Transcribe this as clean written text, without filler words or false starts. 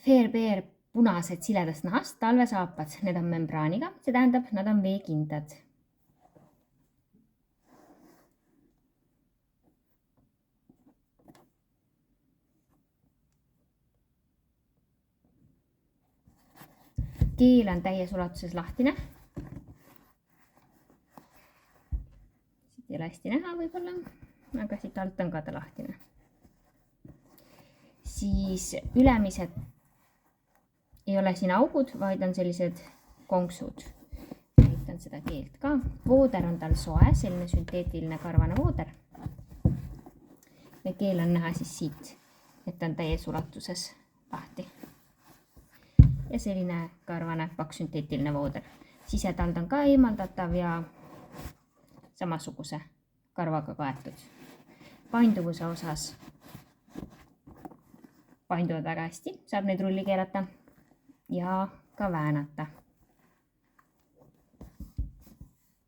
Fairbear punased siledast nahast talvesaapad, need on membraaniga, see tähendab, nad on veekindlad. Keel on täies ulatuses lahtine. Siit ei ole hästi näha võib-olla, aga siit alt on ka ta lahtine. Siis ülemised ei ole siin augud, vaid on sellised konksud. Näitan seda keelt ka. Vooder on tal soe, selline sünteetiline karvane vooder. Ja keel on näha siis siit, et on täies ulatuses lahti. Ja selline karvane paks sünteetiline vooder. Sisetald on ka eemaldatav ja samasuguse karvaga kaetud. Painduvuse osas painduvad väga hästi, saab neid rulli keerata ja ka väänata.